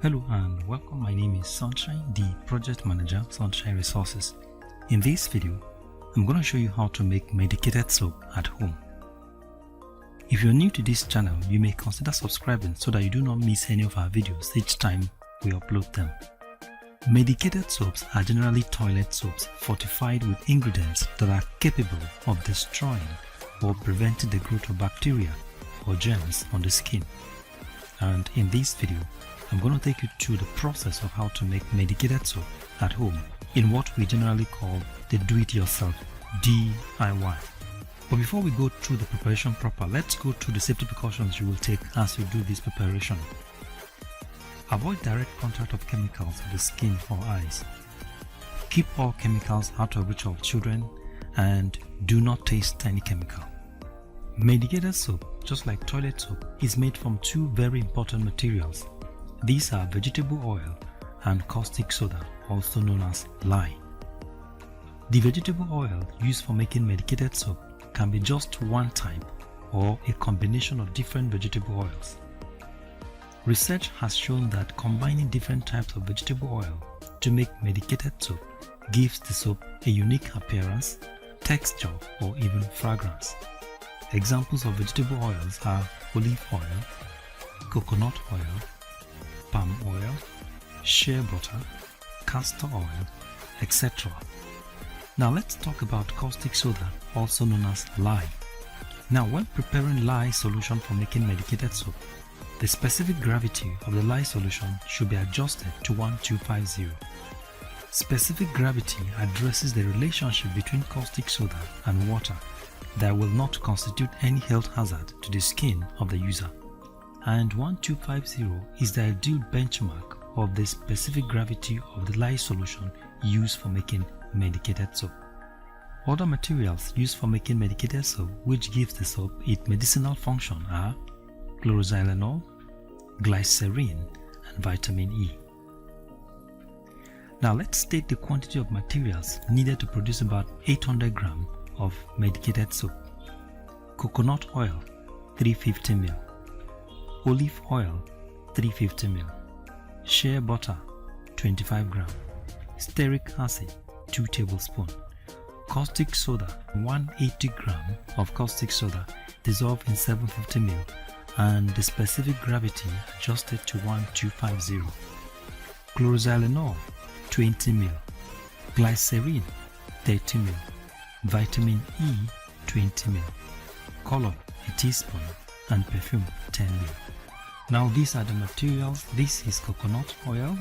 Hello and welcome. My name is Sunshine, the project manager of Sunshine Resources. In this video, I'm going to show you how to make medicated soap at home. If you're new to this channel, you may consider subscribing so that you do not miss any of our videos each time we upload them. Medicated soaps are generally toilet soaps fortified with ingredients that are capable of destroying or preventing the growth of bacteria or germs on the skin. And in this video, I'm going to take you through the process of how to make medicated soap at home in what we generally call the do-it-yourself DIY. But before we go through the preparation proper, let's go through the safety precautions you will take as you do this preparation. Avoid direct contact of chemicals with the skin or eyes. Keep all chemicals out of reach of children and do not taste any chemical. Medicated soap, just like toilet soap, is made from two very important materials. These are vegetable oil and caustic soda, also known as lye. The vegetable oil used for making medicated soap can be just one type or a combination of different vegetable oils. Research has shown that combining different types of vegetable oil to make medicated soap gives the soap a unique appearance, texture, or even fragrance. Examples of vegetable oils are olive oil, coconut oil, palm oil, shea butter, castor oil, etc. Now let's talk about caustic soda, also known as lye. Now when preparing lye solution for making medicated soap, the specific gravity of the lye solution should be adjusted to 1250. Specific gravity addresses the relationship between caustic soda and water that will not constitute any health hazard to the skin of the user. And 1250 is the ideal benchmark of the specific gravity of the lye solution used for making medicated soap. Other materials used for making medicated soap which gives the soap its medicinal function are chloroxylenol, glycerin, and vitamin E. Now let's state the quantity of materials needed to produce about 800 grams of medicated soap. Coconut oil 350 ml, olive oil 350 ml, shea butter 25 grams, stearic acid 2 tablespoons, caustic soda 180 grams of caustic soda dissolved in 750 ml and the specific gravity adjusted to 1250, chloroxylenol 20 ml, glycerin 30 ml, vitamin E 20 ml, color a teaspoon, and perfume 10 ml. Now these are the materials. This is coconut oil,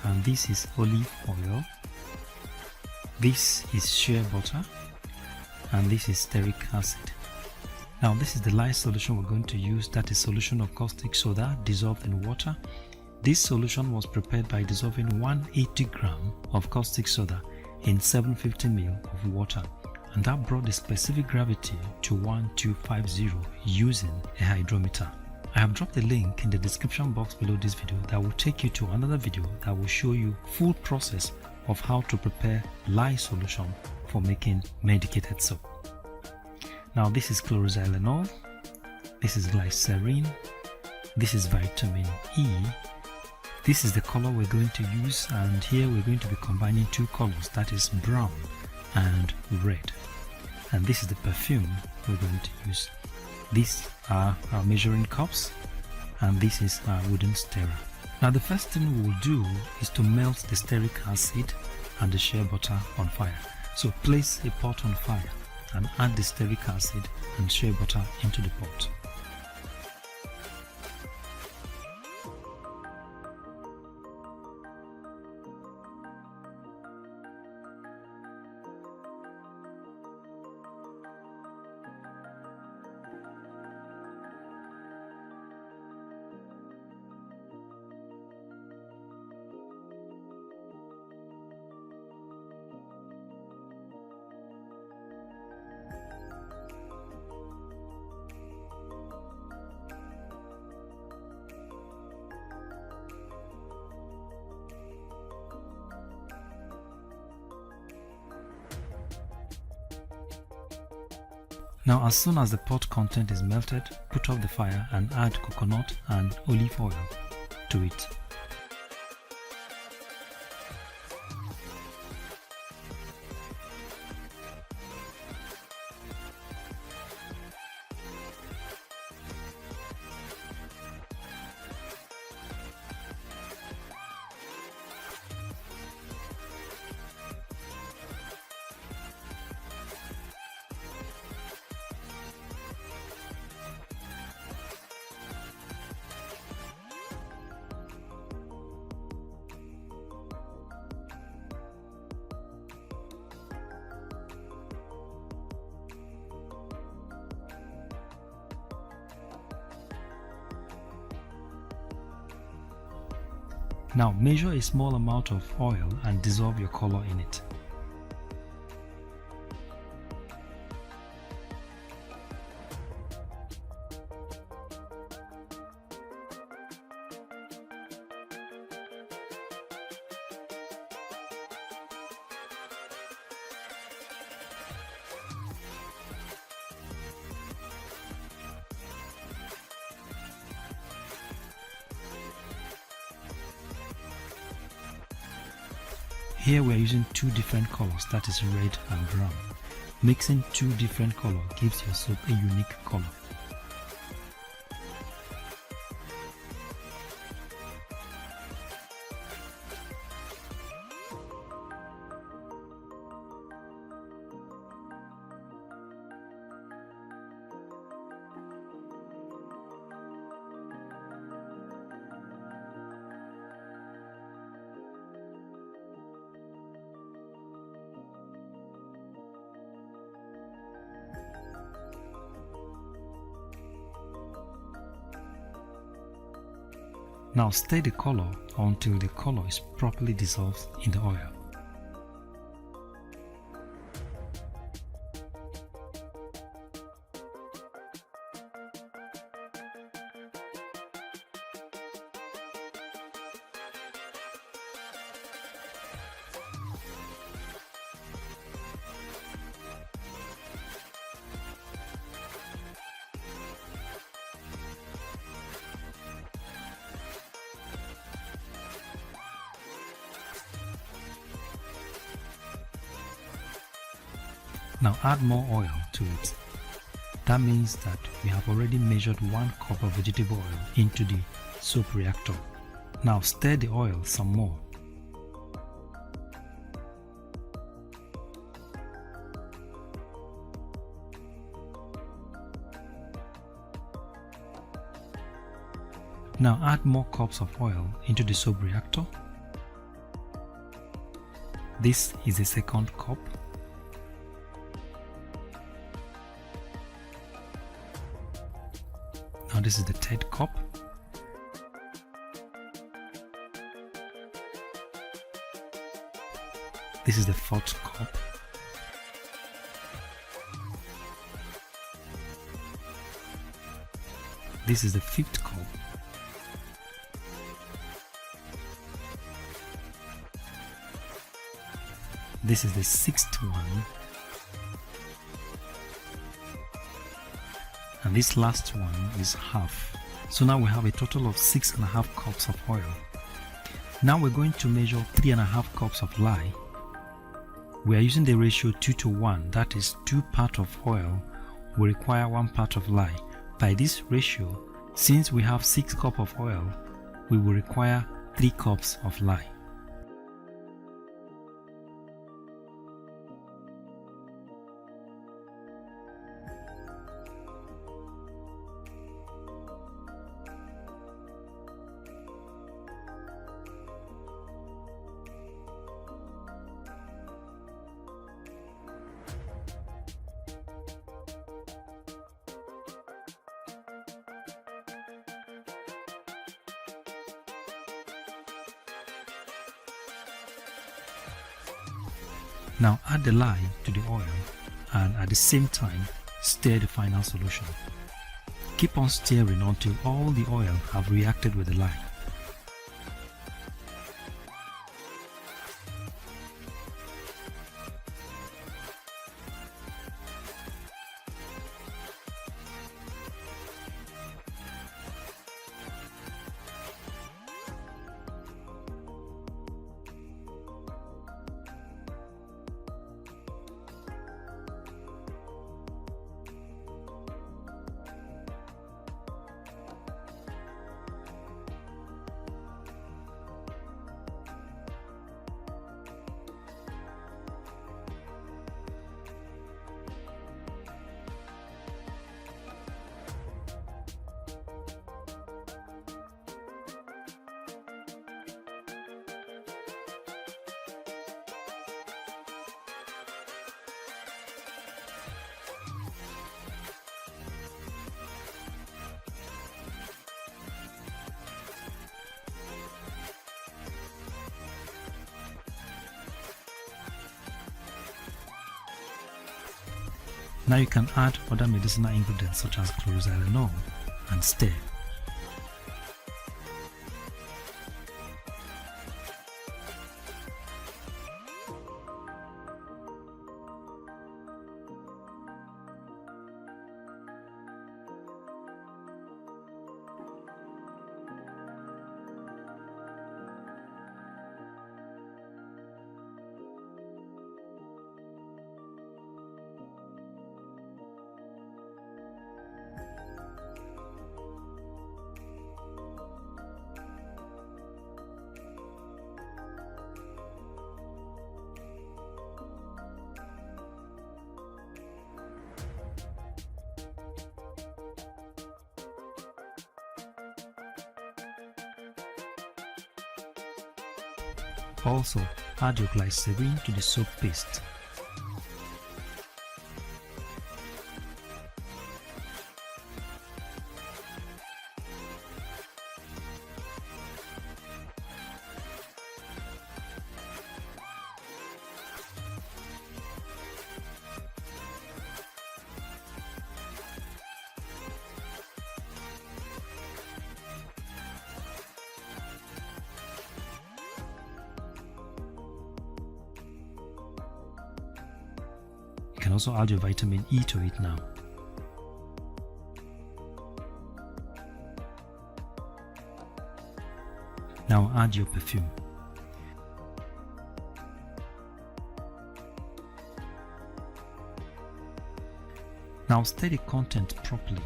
and this is olive oil, this is shea butter, and this is stearic acid. Now this is the lye solution we're going to use, that is solution of caustic soda dissolved in water. This solution was prepared by dissolving 180 grams of caustic soda in 750 ml of water, and that brought the specific gravity to 1250 using a hydrometer. I have dropped a link in the description box below this video that will take you to another video that will show you full process of how to prepare lye solution for making medicated soap. Now this is chloroxylenol, this is glycerin, this is vitamin E, this is the color we're going to use, and here we're going to be combining two colors, that is brown and red. And this is the perfume we're going to use. These are our measuring cups, and this is our wooden stirrer. Now the first thing we will do is to melt the stearic acid and the shea butter on fire. So place a pot on fire and add the stearic acid and shea butter into the pot. Now as soon as the pot content is melted, put off the fire and add coconut and olive oil. to it. Now measure a small amount of oil and dissolve your color in it. Here we are using two different colors, that is red and brown. Mixing two different colors gives your soap a unique color. Now stir the color until the color is properly dissolved in the oil. Now add more oil to it. That means that we have already measured 1 cup of vegetable oil into the soap reactor. Now stir the oil some more. Now add more cups of oil into the soap reactor. This is the second cup. Now this is the third cup. This is the fourth cup. This is the fifth cup. This is the sixth one. And this last one is half. So now we have a total of 6.5 cups of oil. Now we're going to measure 3.5 cups of lye. We are using the ratio 2:1, that is 2 parts of oil will require 1 part of lye. By this ratio, since we have 6 cups of oil, we will require 3 cups of lye. Now add the lye to the oil and at the same time stir the final solution. Keep on stirring until all the oil have reacted with the lye. Now you can add other medicinal ingredients such as chlorothalonol and stir. Also, add your glycerin to the soap paste. You can also add your vitamin E to it now. Now add your perfume. Now stir the content properly.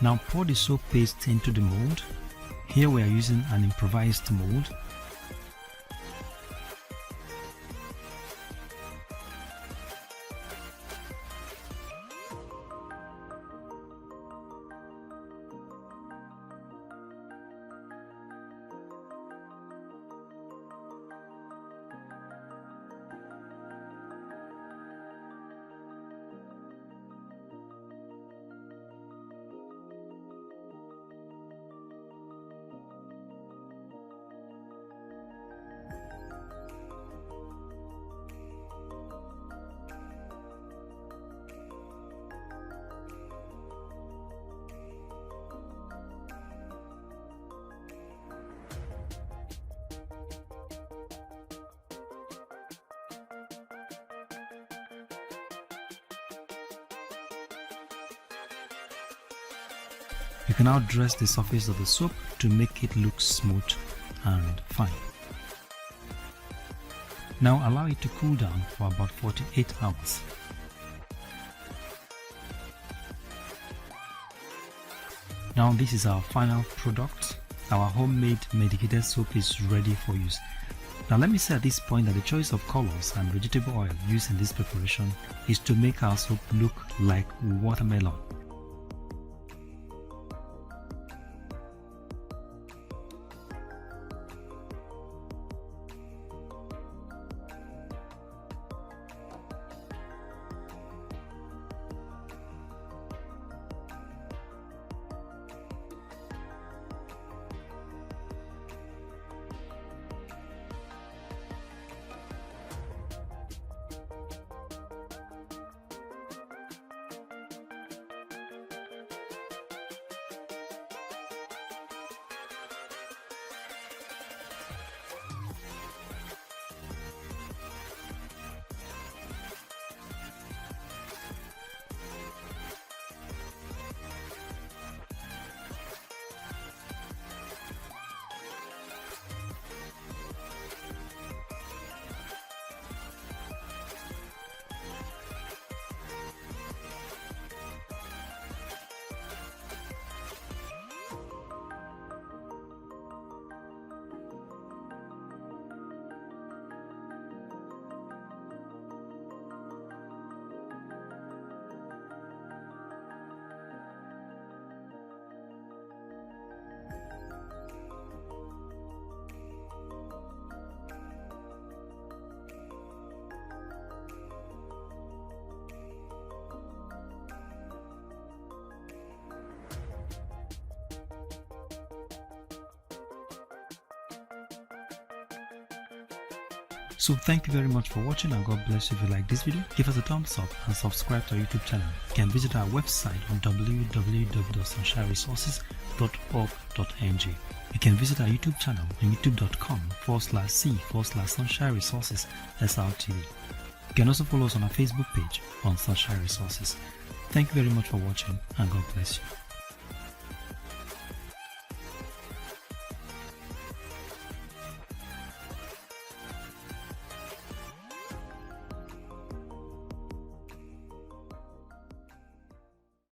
Now pour the soap paste into the mold. Here we are using an improvised mold. You can now dress the surface of the soap to make it look smooth and fine. Now allow it to cool down for about 48 hours. Now this is our final product. Our homemade medicated soap is ready for use. Now let me say at this point that the choice of colors and vegetable oil used in this preparation is to make our soap look like watermelon. So thank you very much for watching, and God bless you. If you like this video, give us a thumbs up and subscribe to our YouTube channel. You can visit our website on www.sunshineresources.org.ng. You can visit our YouTube channel on youtube.com/c/Sunshine Resources SRTV. You can also follow us on our Facebook page on Sunshine Resources. Thank you very much for watching, and God bless you.